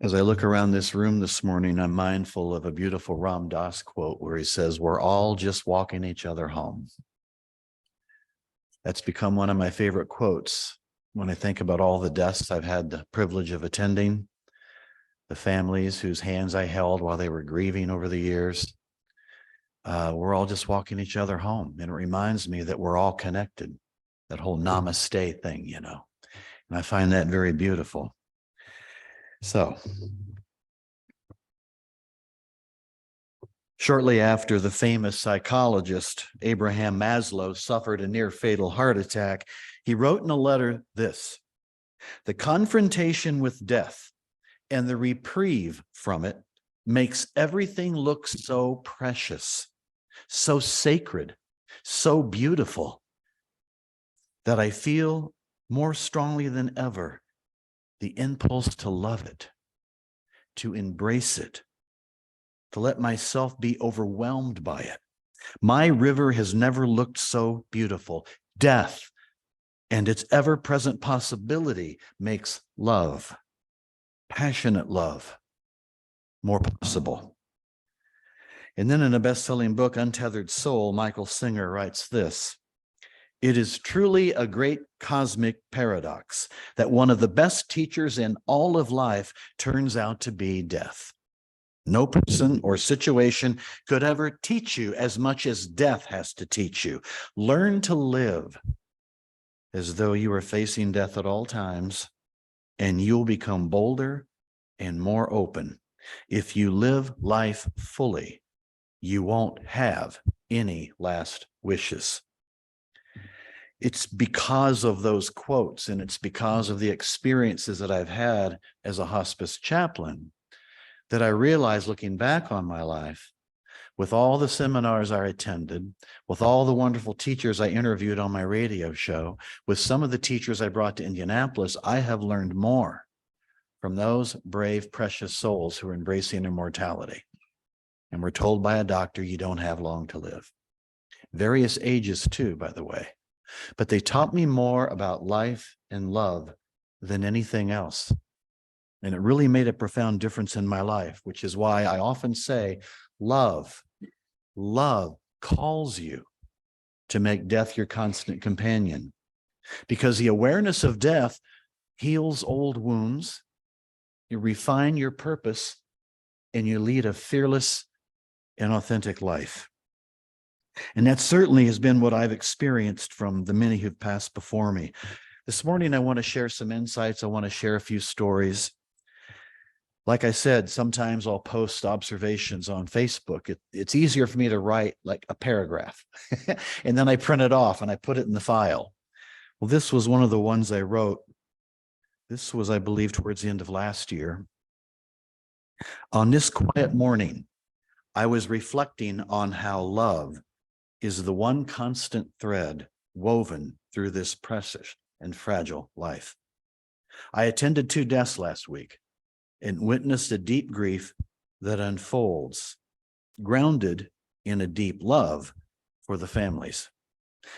As I look around this room this morning, I'm mindful of a beautiful Ram Dass quote where he says, "We're all just walking each other home." That's become one of my favorite quotes when I think about all the deaths I've had the privilege of attending, the families whose hands I held while they were grieving over the years. We're all just walking each other home. And it reminds me that we're all connected, that whole namaste thing, you know. And I find that very beautiful. So, shortly after the famous psychologist Abraham Maslow suffered a near fatal heart attack, he wrote in a letter this: "The confrontation with death and the reprieve from it makes everything look so precious, so sacred, so beautiful, that I feel more strongly than ever the impulse to love it, to embrace it, to let myself be overwhelmed by it. My river has never looked so beautiful. Death and its ever-present possibility makes love, passionate love, more possible." And then in a best-selling book, Untethered Soul, Michael Singer writes this: "It is truly a great cosmic paradox that one of the best teachers in all of life turns out to be death. No person or situation could ever teach you as much as death has to teach you. Learn to live as though you are facing death at all times, and you'll become bolder and more open. If you live life fully, you won't have any last wishes." It's because of those quotes, and it's because of the experiences that I've had as a hospice chaplain, that I realized, looking back on my life, with all the seminars I attended, with all the wonderful teachers I interviewed on my radio show, with some of the teachers I brought to Indianapolis, I have learned more from those brave, precious souls who are embracing immortality. And we're told by a doctor, you don't have long to live. Various ages too, by the way. But they taught me more about life and love than anything else. And it really made a profound difference in my life, which is why I often say, love calls you to make death your constant companion, because the awareness of death heals old wounds, you refine your purpose, and you lead a fearless and authentic life. And that certainly has been what I've experienced from the many who've passed before me. This morning, I want to share some insights. I want to share a few stories. Like I said, sometimes I'll post observations on Facebook. It's easier for me to write like a paragraph, and then I print it off and I put it in the file. Well, this was one of the ones I wrote. This was, I believe, towards the end of last year. "On this quiet morning, I was reflecting on how love is the one constant thread woven through this precious and fragile life. I attended 2 deaths last week and witnessed a deep grief that unfolds, grounded in a deep love for the families.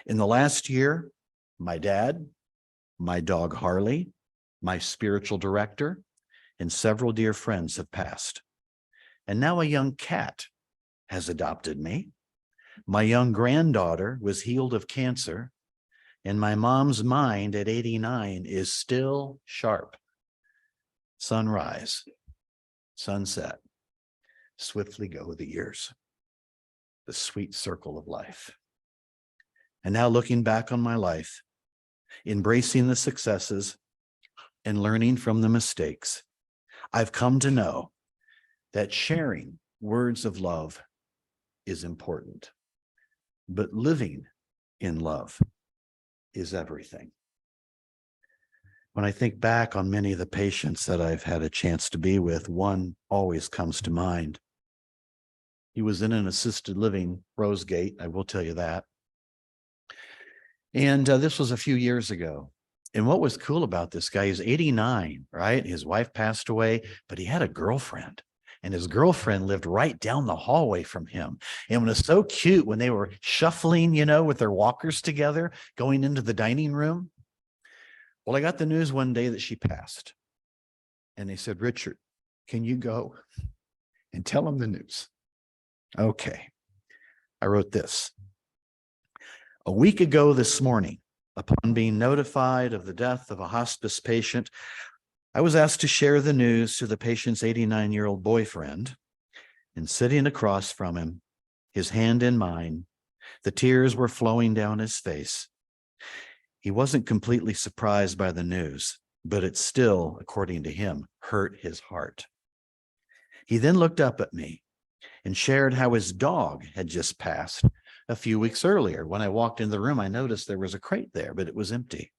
In the last year, my dad, my dog Harley, my spiritual director, and several dear friends have passed. And now a young cat has adopted me. My young granddaughter was healed of cancer, and my mom's mind at 89 is still sharp. Sunrise, sunset, swiftly go the years, the sweet circle of life. And now looking back on my life, embracing the successes and learning from the mistakes, I've come to know that sharing words of love is important, but living in love is everything. When I think back on many of the patients that I've had a chance to be with, one always comes to mind. He was in an assisted living, Rosegate, I will tell you that. And this was a few years ago. And what was cool about this guy, he's 89, right? His wife passed away, but he had a girlfriend. and his girlfriend lived right down the hallway from him. And it was so cute when they were shuffling, with their walkers together, going into the dining room. Well, I got the news one day that she passed. And they said, Richard, can you go and tell them the news? Okay. I wrote this. A week ago this morning, upon being notified of the death of a hospice patient, I was asked to share the news to the patient's 89-year-old boyfriend, and sitting across from him, his hand in mine, the tears were flowing down his face. He wasn't completely surprised by the news, but it still, according to him, hurt his heart. He then looked up at me and shared how his dog had just passed a few weeks earlier. When I walked into the room, I noticed there was a crate there, but it was empty.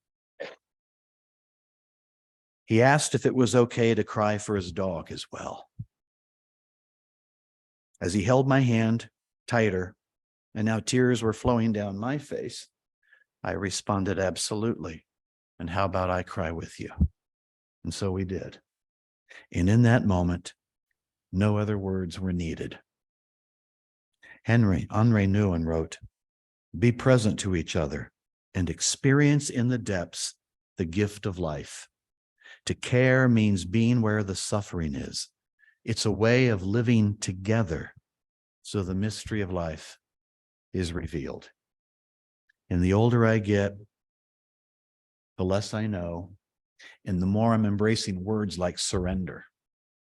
He asked if it was okay to cry for his dog as well. As he held my hand tighter, and now tears were flowing down my face, I responded, absolutely. And how about I cry with you? And so we did. And in that moment, no other words were needed. Andre Nguyen wrote, be present to each other and experience in the depths the gift of life. To care means being where the suffering is. It's a way of living together, so the mystery of life is revealed. And the older I get, the less I know, and the more I'm embracing words like surrender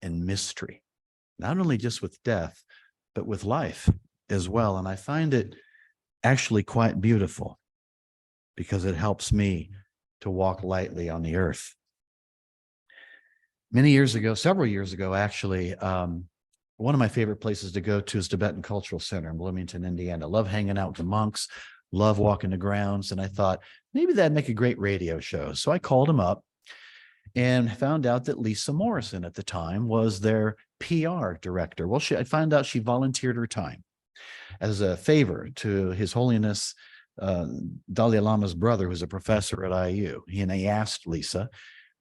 and mystery, not only just with death, but with life as well. And I find it actually quite beautiful because it helps me to walk lightly on the earth. Many years ago, several years ago, actually, one of my favorite places to go to is Tibetan Cultural Center in Bloomington, Indiana. Love hanging out with the monks, love walking the grounds. And I thought maybe that'd make a great radio show. So I called him up and found out that Lisa Morrison at the time was their PR director. Well, I found out she volunteered her time as a favor to His Holiness Dalai Lama's brother, who's a professor at IU. And he asked Lisa,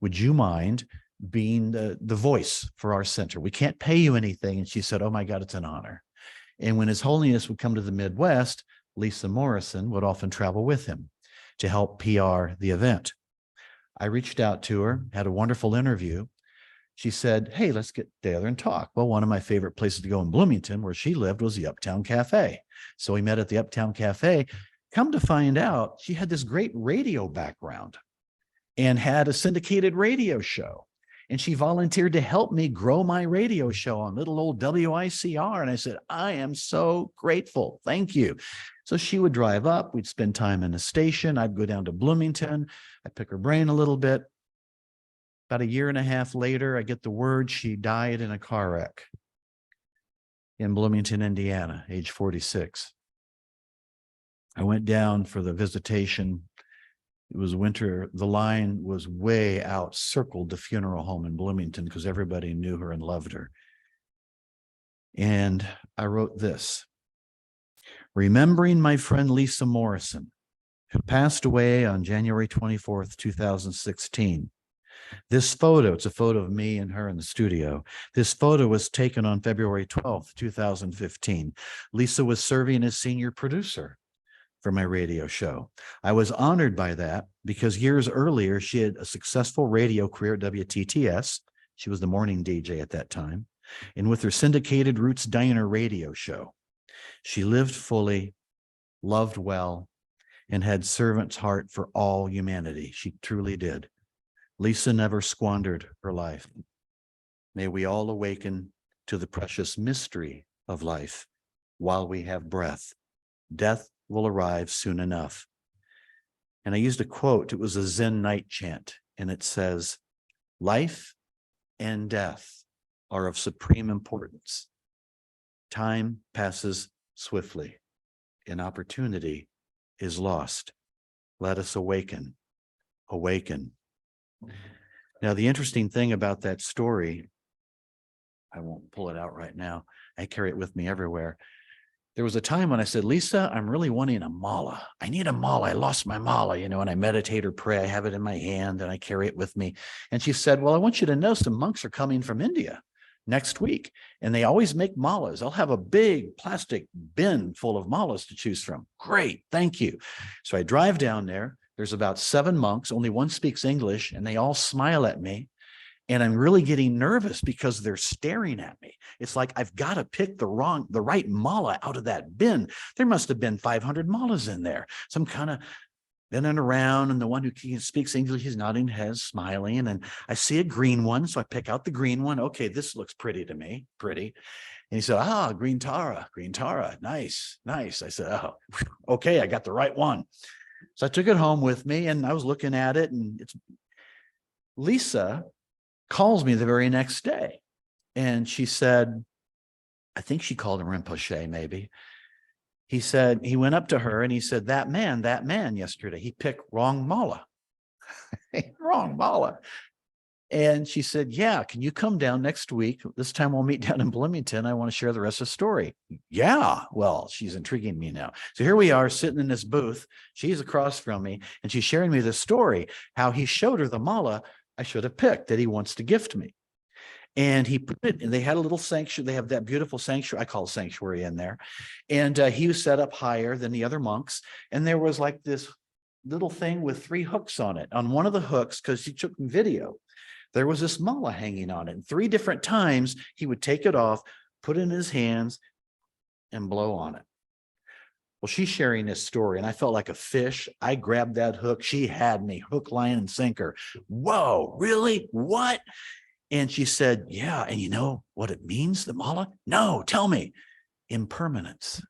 would you mind being the voice for our center? We can't pay you anything. And she said, oh my God, it's an honor. And when His Holiness would come to the Midwest, Lisa Morrison would often travel with him to help PR the event. I reached out to her, had a wonderful interview. She said, hey, let's get together and talk. Well, one of my favorite places to go in Bloomington, where she lived, was the Uptown Cafe. So we met at the Uptown Cafe. Come to find out, she had this great radio background and had a syndicated radio show. And she volunteered to help me grow my radio show on little old WICR. And I said, I am so grateful. Thank you. So she would drive up. We'd spend time in the station. I'd go down to Bloomington. I'd pick her brain a little bit. About a year and a half later, I get the word she died in a car wreck in Bloomington, Indiana, age 46. I went down for the visitation. It was winter. The line was way out, circled the funeral home in Bloomington because everybody knew her and loved her. And I wrote this, remembering my friend Lisa Morrison, who passed away on January 24th, 2016. This photo, it's a photo of me and her in the studio. This photo was taken on February 12th, 2015. Lisa was serving as senior producer for my radio show. I was honored by that because years earlier, she had a successful radio career at WTTS. She was the morning DJ at that time. And with her syndicated Roots Diner radio show, she lived fully, loved well, and had servant's heart for all humanity. She truly did. Lisa never squandered her life. May we all awaken to the precious mystery of life while we have breath. Death will arrive soon enough. And I used a quote. It was a Zen night chant, and it says, life and death are of supreme importance. Time passes swiftly, and opportunity is lost. Let us awaken, awaken. Now, the interesting thing about that story, I won't pull it out right now. I carry it with me everywhere. There was a time when I said, Lisa, I'm really wanting a mala. I need a mala. I lost my mala, and I meditate or pray. I have it in my hand and I carry it with me. And she said, well, I want you to know some monks are coming from India next week. And they always make malas. I'll have a big plastic bin full of malas to choose from. Great, thank you. So I drive down there. There's about 7 monks. Only one speaks English, and they all smile at me. And I'm really getting nervous because they're staring at me. It's like I've got to pick the right mala out of that bin. There must have been 500 malas in there. So I'm kind of bending around, and the one who speaks English, he's nodding his, smiling. And I see a green one, so I pick out the green one. Okay, this looks pretty to me, pretty. And he said, green Tara, nice, nice. I said, oh, okay, I got the right one. So I took it home with me, and I was looking at it, and Lisa calls me the very next day. And she said, I think she called him Rinpoche, maybe. He said, he went up to her and he said, that man yesterday, he picked wrong mala. Wrong mala. And she said, yeah, can you come down next week? This time we'll meet down in Bloomington. I want to share the rest of the story. Yeah, well, she's intriguing me now. So here we are sitting in this booth. She's across from me, and she's sharing me this story, how he showed her the mala I should have picked that he wants to gift me. And he put it, and they had a little sanctuary. They have that beautiful sanctuary. I call it sanctuary in there. And he was set up higher than the other monks. And there was like this little thing with 3 hooks on it. On one of the hooks, because he took video, there was this mala hanging on it. And 3 different times he would take it off, put it in his hands, and blow on it. Well, she's sharing this story, and I felt like a fish. I grabbed that hook. She had me hook, line, and sinker. Whoa, really? What? And she said, yeah. And you know what it means, the mala? No, tell me. Impermanence.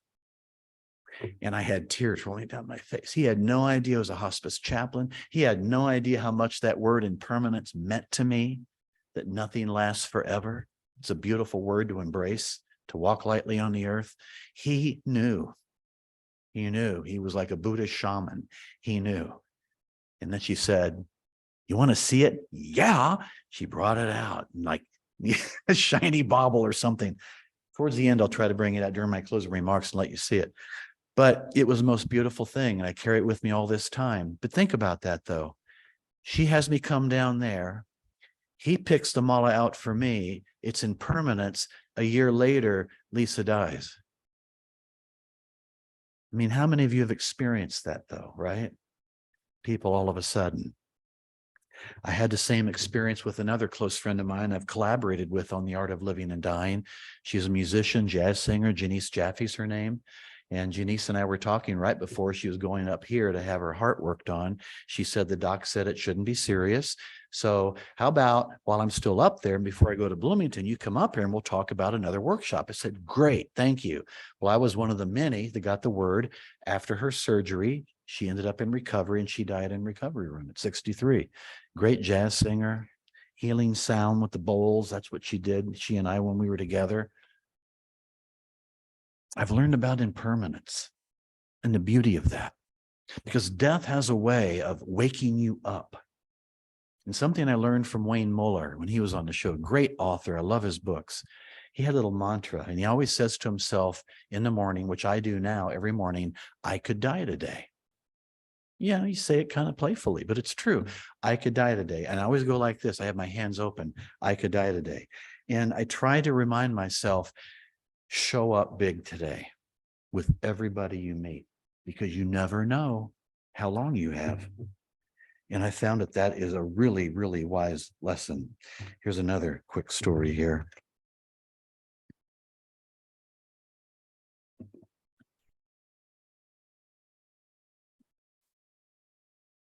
And I had tears rolling down my face. He had no idea I was a hospice chaplain. He had no idea how much that word impermanence meant to me, that nothing lasts forever. It's a beautiful word to embrace, to walk lightly on the earth. He knew. He knew. He was like a Buddhist shaman. He knew. And then she said, you want to see it? Yeah. She brought it out, like a shiny bauble or something. Towards the end, I'll try to bring it out during my closing remarks and let you see it. But it was the most beautiful thing, and I carry it with me all this time. But think about that, though. She has me come down there. He picks the mala out for me. It's in permanence. A year later, Lisa dies. I mean, how many of you have experienced that, though, right? People all of a sudden. I had the same experience with another close friend of mine I've collaborated with on the art of living and dying. She's a musician, jazz singer. Janice Jaffe's her name. And Janice and I were talking right before she was going up here to have her heart worked on. She said the doc said it shouldn't be serious. So how about while I'm still up there and before I go to Bloomington, you come up here and we'll talk about another workshop. I said, great, thank you. Well, I was one of the many that got the word after her surgery. She ended up in recovery, and she died in recovery room at 63. Great jazz singer, healing sound with the bowls. That's what she did, she and I, when we were together. I've learned about impermanence and the beauty of that, because death has a way of waking you up. And something I learned from Wayne Muller when he was on the show, great author. I love his books. He had a little mantra, and he always says to himself in the morning, which I do now every morning, I could die today. Yeah, you say it kind of playfully, but it's true. I could die today. And I always go like this. I have my hands open. I could die today. And I try to remind myself, show up big today with everybody you meet, because you never know how long you have. And I found that that is a really, really wise lesson. Here's another quick story here.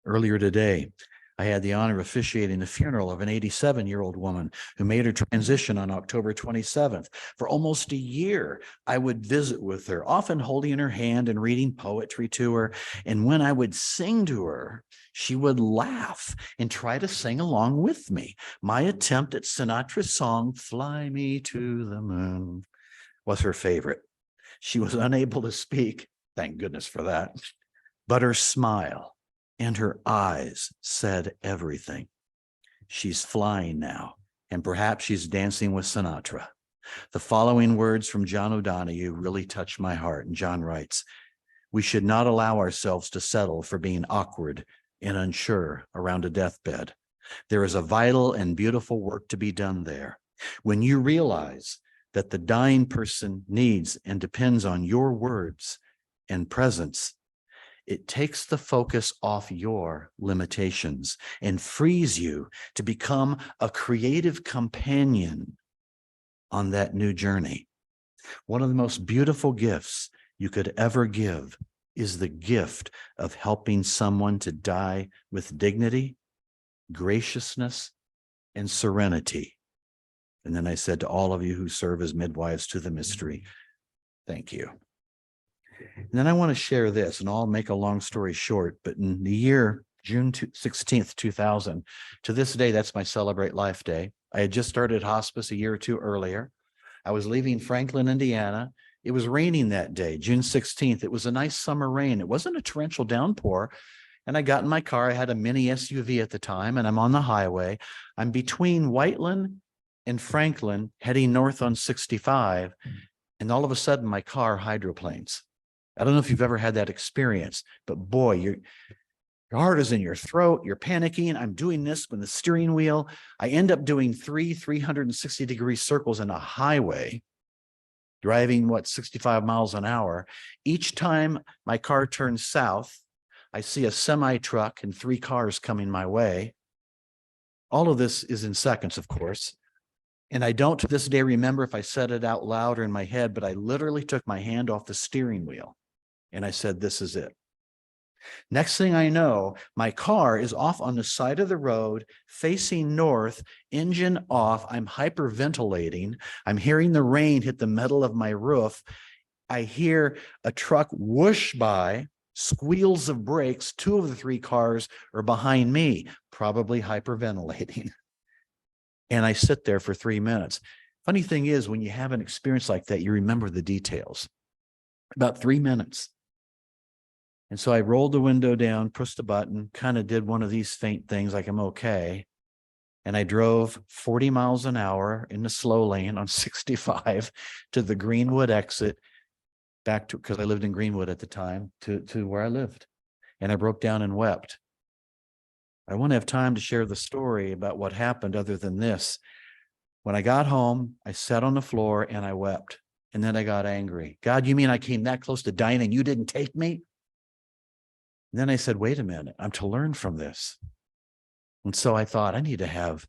Earlier today, I had the honor of officiating the funeral of an 87-year-old woman who made her transition on October 27th. For almost a year, I would visit with her, often holding her hand and reading poetry to her. And when I would sing to her, she would laugh and try to sing along with me. My attempt at Sinatra's song, Fly Me to the Moon, was her favorite. She was unable to speak, thank goodness for that, but her smile and her eyes said everything. She's flying now, and perhaps she's dancing with Sinatra. The following words from John O'Donohue really touched my heart, and John writes, we should not allow ourselves to settle for being awkward and unsure around a deathbed. There is a vital and beautiful work to be done there. When you realize that the dying person needs and depends on your words and presence, it takes the focus off your limitations and frees you to become a creative companion on that new journey. One of the most beautiful gifts you could ever give is the gift of helping someone to die with dignity, graciousness, and serenity. And then I said to all of you who serve as midwives to the mystery, thank you. And then I want to share this, and I'll make a long story short, but in the year June 16th, 2000, to this day, that's my Celebrate Life Day. I had just started hospice a year or two earlier. I was leaving Franklin, Indiana. It was raining that day, June 16th. It was a nice summer rain. It wasn't a torrential downpour. And I got in my car. I had a mini SUV at the time, and I'm on the highway. I'm between Whiteland and Franklin, heading north on 65. And all of a sudden, my car hydroplanes. I don't know if you've ever had that experience, but boy, your heart is in your throat. You're panicking. I'm doing this with the steering wheel. I end up doing 360-degree circles in a highway, driving 65 miles an hour. Each time my car turns south, I see a semi truck and 3 cars coming my way. All of this is in seconds, of course. And I don't to this day remember if I said it out loud or in my head, but I literally took my hand off the steering wheel and I said, this is it. Next thing I know, my car is off on the side of the road, facing north, engine off. I'm hyperventilating. I'm hearing the rain hit the metal of my roof. I hear a truck whoosh by, squeals of brakes. 2 of the 3 cars are behind me, probably hyperventilating. And I sit there for 3 minutes. Funny thing is, when you have an experience like that, you remember the details. About 3 minutes. And so I rolled the window down, pushed the button, kind of did one of these faint things like I'm okay. And I drove 40 miles an hour in the slow lane on 65 to the Greenwood exit, back to, because I lived in Greenwood at the time, to where I lived. And I broke down and wept. I won't have time to share the story about what happened other than this. When I got home, I sat on the floor and I wept. And then I got angry. God, you mean I came that close to dying and you didn't take me? And then I said, wait a minute, I'm to learn from this. And so I thought, I need to have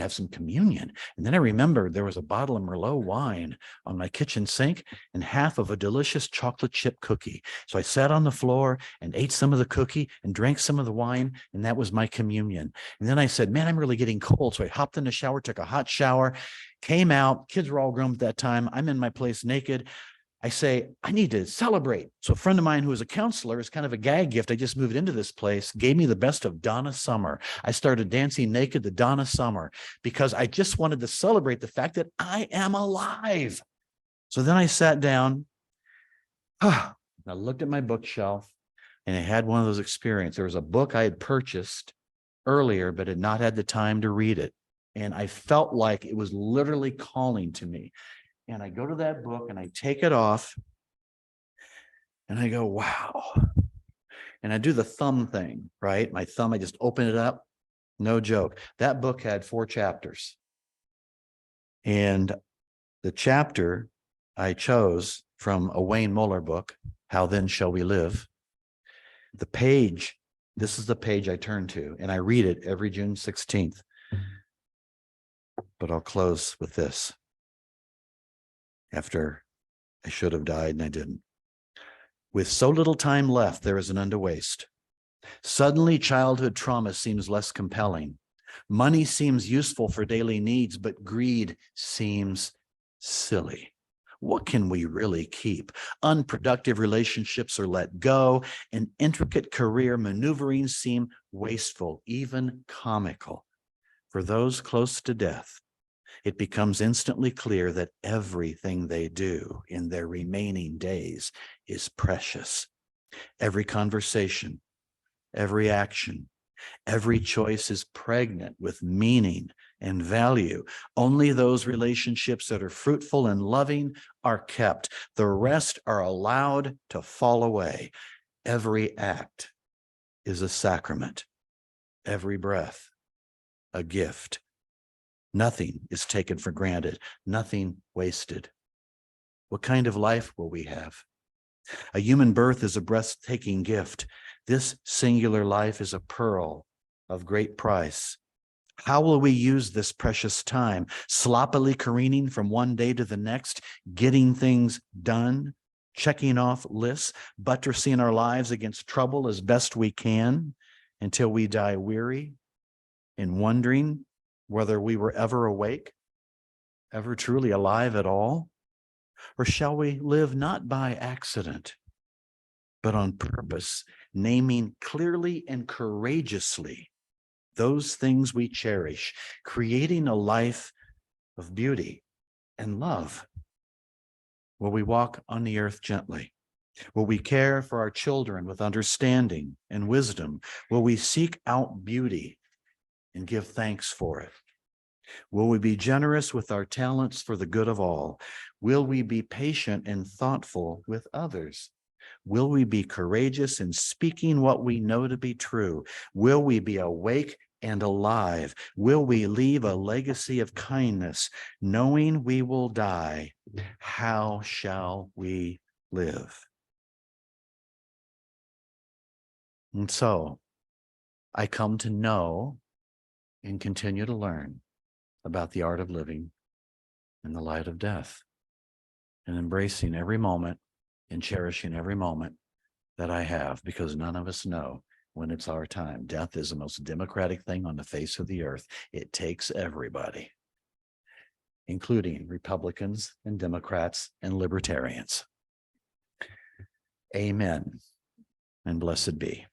some communion. And then I remembered there was a bottle of Merlot wine on my kitchen sink and half of a delicious chocolate chip cookie. So I sat on the floor and ate some of the cookie and drank some of the wine, and that was my communion. And then I said, man, I'm really getting cold. So I hopped in the shower, took a hot shower, came out. Kids were all grown at that time. I'm in my place naked. I say, I need to celebrate. So a friend of mine who is a counselor, is kind of a gag gift. I just moved into this place, gave me the best of Donna Summer. I started dancing naked to Donna Summer because I just wanted to celebrate the fact that I am alive. So then I sat down, I looked at my bookshelf, and I had one of those experiences. There was a book I had purchased earlier, but had not had the time to read it. And I felt like it was literally calling to me. And I go to that book and I take it off and I go, wow. And I do the thumb thing, right? My thumb, I just open it up. No joke. That book had 4 chapters. And the chapter I chose from a Wayne Muller book, How Then Shall We Live? The page, this is the page I turn to, and I read it every June 16th. But I'll close with this. After I should have died and I didn't. With so little time left, there is an end to waste. Suddenly, childhood trauma seems less compelling. Money seems useful for daily needs, but greed seems silly. What can we really keep? Unproductive relationships are let go, and intricate career maneuvering seem wasteful, even comical. For those close to death, it becomes instantly clear that everything they do in their remaining days is precious. Every conversation, every action, every choice is pregnant with meaning and value. Only those relationships that are fruitful and loving are kept. The rest are allowed to fall away. Every act is a sacrament. Every breath, a gift. Nothing is taken for granted, nothing wasted. What kind of life will we have? A human birth is a breathtaking gift. This singular life is a pearl of great price. How will we use this precious time? Sloppily careening from one day to the next, getting things done, checking off lists, buttressing our lives against trouble as best we can until we die weary and wondering whether we were ever awake, ever truly alive at all? Or shall we live not by accident, but on purpose, naming clearly and courageously those things we cherish, creating a life of beauty and love? Will we walk on the earth gently? Will we care for our children with understanding and wisdom? Will we seek out beauty and give thanks for it? Will we be generous with our talents for the good of all? Will we be patient and thoughtful with others? Will we be courageous in speaking what we know to be true? Will we be awake and alive? Will we leave a legacy of kindness, knowing we will die? How shall we live? And so I come to know and continue to learn about the art of living in the light of death, and embracing every moment and cherishing every moment that I have, because none of us know when it's our time. Death is the most democratic thing on the face of the earth. It takes everybody, including Republicans and Democrats and libertarians. Amen, and blessed be.